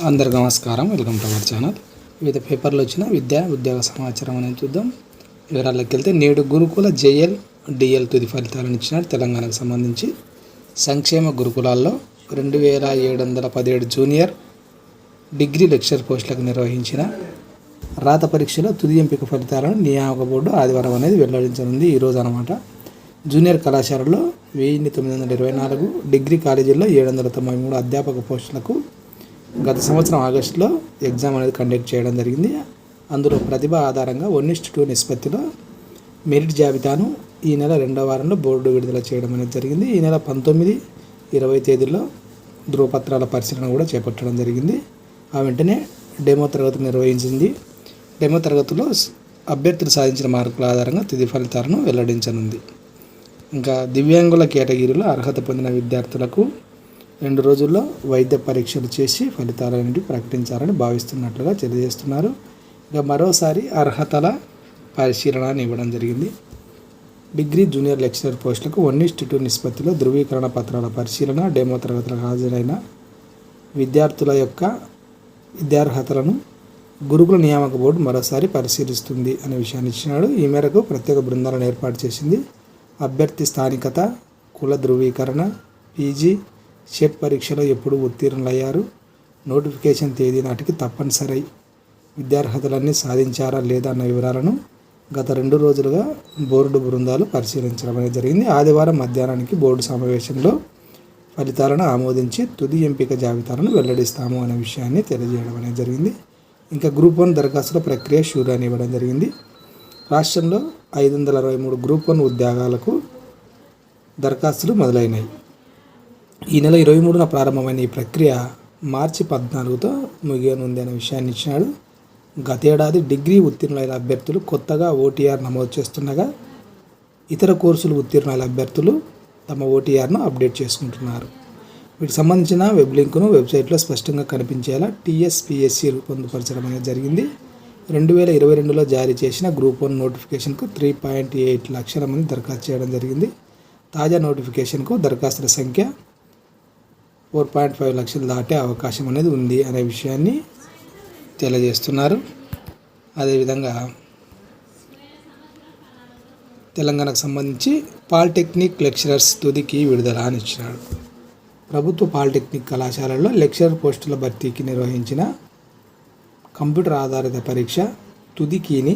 అందరికీ నమస్కారం. Welcome to our channel. వివిధ పేపర్లో వచ్చిన ఉద్యోగ సమాచారం అనేది చూద్దాం. వివరాల్లోకి వెళ్తే నేడు గురుకుల జేఎల్ డిఎల్ తుది ఫలితాలను ఇచ్చినారు. తెలంగాణకు సంబంధించి సంక్షేమ గురుకులాల్లో 2717 జూనియర్ డిగ్రీ లెక్చర్ పోస్టులకు నిర్వహించిన రాత పరీక్షలో తుది ఎంపిక ఫలితాలను నియామక బోర్డు ఆదివారం అనేది వెల్లడించనుంది. ఈరోజు అనమాట. జూనియర్ కళాశాలలో 1924, డిగ్రీ కాలేజీల్లో 793 అధ్యాపక పోస్టులకు గత సంవత్సరం ఆగస్టులో ఎగ్జామ్ అనేది కండక్ట్ చేయడం జరిగింది. అందులో ప్రతిభ ఆధారంగా 1:2 నిష్పత్తిలో మెరిట్ జాబితాను ఈ నెల 2వ వారంలో బోర్డు విడుదల చేయడం అనేది జరిగింది. ఈ నెల 19, 20 తేదీల్లో ధృవపత్రాల పరిశీలన కూడా చేపట్టడం జరిగింది. ఆ వెంటనే డెమో తరగతి నిర్వహించింది. డెమో తరగతిలో అభ్యర్థులు సాధించిన మార్కుల ఆధారంగా తుది ఫలితాలను వెల్లడించనుంది. ఇంకా దివ్యాంగుల కేటగిరీలో అర్హత పొందిన విద్యార్థులకు 2 రోజుల్లో వైద్య పరీక్షలు చేసి ఫలితాలన్నింటి ప్రకటించాలని భావిస్తున్నట్లుగా తెలియజేస్తున్నారు. ఇక మరోసారి అర్హతల పరిశీలన ఇవ్వడం జరిగింది. డిగ్రీ జూనియర్ లెక్చరర్ పోస్టులకు 1:2 నిష్పత్తిలో ధృవీకరణ పత్రాల పరిశీలన, డెమో తరగతులకు హాజరైన విద్యార్థుల యొక్క విద్యార్హతలను గురుకుల నియామక బోర్డు మరోసారి పరిశీలిస్తుంది అనే విషయాన్ని ఇచ్చినాడు. ఈ మేరకు ప్రత్యేక బృందాలను ఏర్పాటు చేసింది. అభ్యర్థి స్థానికత, కుల ధృవీకరణ, పీజీ, సెట్ పరీక్షలో ఎప్పుడు ఉత్తీర్ణులయ్యారు, నోటిఫికేషన్ తేదీ నాటికి తప్పనిసరి విద్యార్హతలన్నీ సాధించారా లేదా అన్న వివరాలను గత 2 రోజులుగా బోర్డు బృందాలు పరిశీలించడం అనేది జరిగింది. ఆదివారం మధ్యాహ్నానికి బోర్డు సమావేశంలో ఫలితాలను ఆమోదించి తుది ఎంపిక జాబితాలను వెల్లడిస్తాము అనే విషయాన్ని తెలియజేయడం అనేది జరిగింది. ఇంకా గ్రూప్ 1 దరఖాస్తుల ప్రక్రియ షూర్ అని ఇవ్వడం జరిగింది. రాష్ట్రంలో 563 గ్రూప్ 1 ఉద్యోగాలకు దరఖాస్తులు మొదలైనాయి. ఈ నెల 23న ప్రారంభమైన ఈ ప్రక్రియ మార్చి 14తో ముగియనుంది అనే విషయాన్ని ఇచ్చినాడు. గతేడాది డిగ్రీ ఉత్తీర్ణులైన అభ్యర్థులు కొత్తగా ఓటీఆర్ నమోదు చేస్తుండగా ఇతర కోర్సులు ఉత్తీర్ణులైన అభ్యర్థులు తమ ఓటీఆర్ను అప్డేట్ చేసుకుంటున్నారు. వీటికి సంబంధించిన వెబ్ లింకును వెబ్సైట్లో స్పష్టంగా కనిపించేలా టీఎస్పీఎస్సీ పొందుపరచడం అనేది జరిగింది. 2022లో జారీ చేసిన గ్రూప్ 1 నోటిఫికేషన్కు 3.8 లక్షల మంది దరఖాస్తు చేయడం జరిగింది. తాజా నోటిఫికేషన్కు దరఖాస్తుల సంఖ్య 4.5 లక్షలు దాటే అవకాశం అనేది ఉంది అనే విషయాన్ని తెలియజేస్తున్నారు. అదేవిధంగా తెలంగాణకు సంబంధించి పాలిటెక్నిక్ లెక్చరర్స్ తుదికి విడుదల అని ఇచ్చినాడు. ప్రభుత్వ పాలిటెక్నిక్ కళాశాలల్లో లెక్చరర్ పోస్టుల భర్తీకి నిర్వహించిన కంప్యూటర్ ఆధారిత పరీక్ష తుదికీని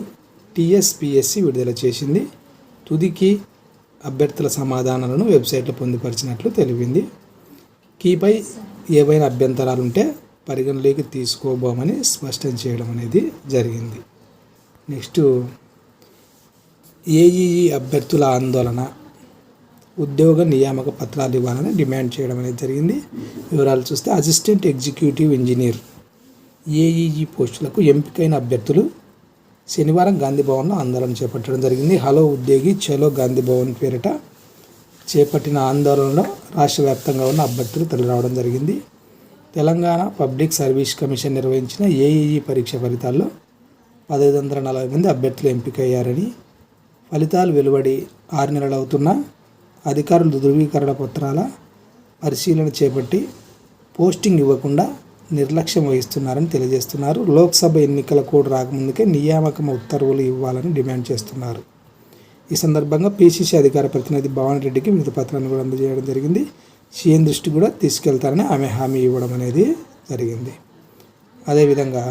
టీఎస్పీఎస్సీ విడుదల చేసింది. తుదికి అభ్యర్థుల సమాధానాలను వెబ్సైట్లో పొందుపరిచినట్లు తెలిపింది. కీపై ఏవైనా అభ్యంతరాలు ఉంటే పరిగణలోకి తీసుకోబోమని స్పష్టం చేయడం అనేది జరిగింది. నెక్స్ట్, ఏఈఈ అభ్యర్థుల ఆందోళన, ఉద్యోగ నియామక పత్రాలు ఇవ్వాలని డిమాండ్ చేయడం అనేది జరిగింది. వివరాలు చూస్తే అసిస్టెంట్ ఎగ్జిక్యూటివ్ ఇంజనీర్ ఏఈఈ పోస్టులకు ఎంపికైన అభ్యర్థులు శనివారం గాంధీ భవన్లో ఆందోళన చేపట్టడం జరిగింది. హలో ఉద్యోగి చలో గాంధీ భవన్ పేరిట చేపట్టిన ఆందోళనలో రాష్ట్ర వ్యాప్తంగా ఉన్న అభ్యర్థులు తరలిరావడం జరిగింది. తెలంగాణ పబ్లిక్ సర్వీస్ కమిషన్ నిర్వహించిన ఏఈఈ పరీక్ష ఫలితాల్లో 1540 మంది అభ్యర్థులు ఎంపికయ్యారని, ఫలితాలు వెలువడి 6 నెలలు అవుతున్నా అధికారులు ధృవీకరణ పత్రాల పరిశీలన చేపట్టి పోస్టింగ్ ఇవ్వకుండా నిర్లక్ష్యం వహిస్తున్నారని తెలియజేస్తున్నారు. లోక్సభ ఎన్నికల కోడ్ రాకముందుకే నియామక ఉత్తర్వులు ఇవ్వాలని డిమాండ్ చేస్తున్నారు. ఈ సందర్భంగా పీసీసీ అధికార ప్రతినిధి భవానీ రెడ్డికి వినతి పత్రాన్ని కూడా అందజేయడం జరిగింది. సీఎం దృష్టి కూడా తీసుకెళ్తారని ఆమె హామీ ఇవ్వడం అనేది జరిగింది. అదేవిధంగా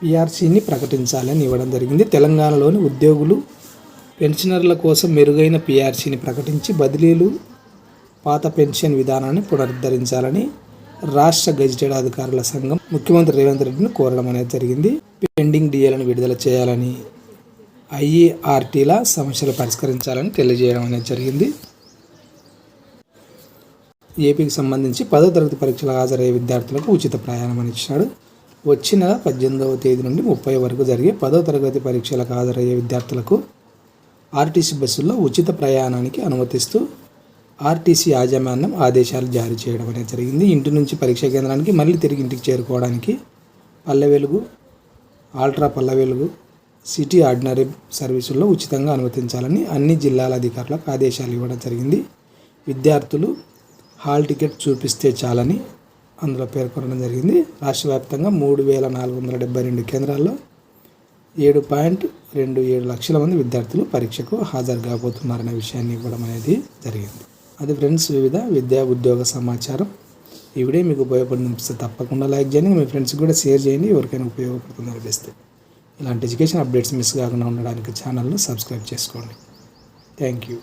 పీఆర్సీని ప్రకటించాలని ఇవ్వడం జరిగింది. తెలంగాణలోని ఉద్యోగులు, పెన్షనర్ల కోసం మెరుగైన పీఆర్సీని ప్రకటించి బదిలీలు, పాత పెన్షన్ విధానాన్ని పునరుద్ధరించాలని రాష్ట్ర గెజిటెడ్ అధికారుల సంఘం ముఖ్యమంత్రి రేవంత్ రెడ్డిని కోరడం అనేది జరిగింది. పెండింగ్ డిఏలను విడుదల చేయాలని, ఐఈఆర్టీల సమస్యలు పరిష్కరించాలని తెలియజేయడం అనేది జరిగింది. ఏపీకి సంబంధించి 10వ తరగతి పరీక్షలు హాజరయ్యే విద్యార్థులకు ఉచిత ప్రయాణం అని ఇచ్చినాడు. వచ్చే నెల 18వ తేదీ నుండి 30 వరకు జరిగే 10వ తరగతి పరీక్షలకు హాజరయ్యే విద్యార్థులకు ఆర్టీసీ బస్సుల్లో ఉచిత ప్రయాణానికి అనుమతిస్తూ ఆర్టీసీ యాజమాన్యం ఆదేశాలు జారీ చేయడం అనేది జరిగింది. ఇంటి నుంచి పరీక్షా కేంద్రానికి మళ్ళీ తిరిగి ఇంటికి చేరుకోవడానికి Palle Velugu, ultra Palle Velugu, city ordinary సర్వీసుల్లో ఉచితంగా అనుమతించాలని అన్ని జిల్లాల అధికారులకు ఆదేశాలు ఇవ్వడం జరిగింది. విద్యార్థులు హాల్ టికెట్ చూపిస్తే చాలని అందులో పేర్కొనడం జరిగింది. రాష్ట్ర వ్యాప్తంగా 3472 కేంద్రాల్లో 7.27 లక్షల మంది విద్యార్థులు పరీక్షకు హాజరు కాబోతున్నారనే విషయాన్ని ఇవ్వడం అనేది జరిగింది. అది ఫ్రెండ్స్ వివిధ విద్యా ఉద్యోగ సమాచారం. ఈ వీడియో మీకు ఉపయోగపడితే తప్పకుండా లైక్ చేయండి, మీ ఫ్రెండ్స్కి కూడా షేర్ చేయండి, ఎవరికైనా ఉపయోగపడుతుంది అనిపిస్తే. ఇలాంటి ఎడ్యుకేషన్ అప్డేట్స్ మిస్ కాకుండా ఉండడానికి ఛానల్ను సబ్స్క్రైబ్ చేసుకోండి. Thank you.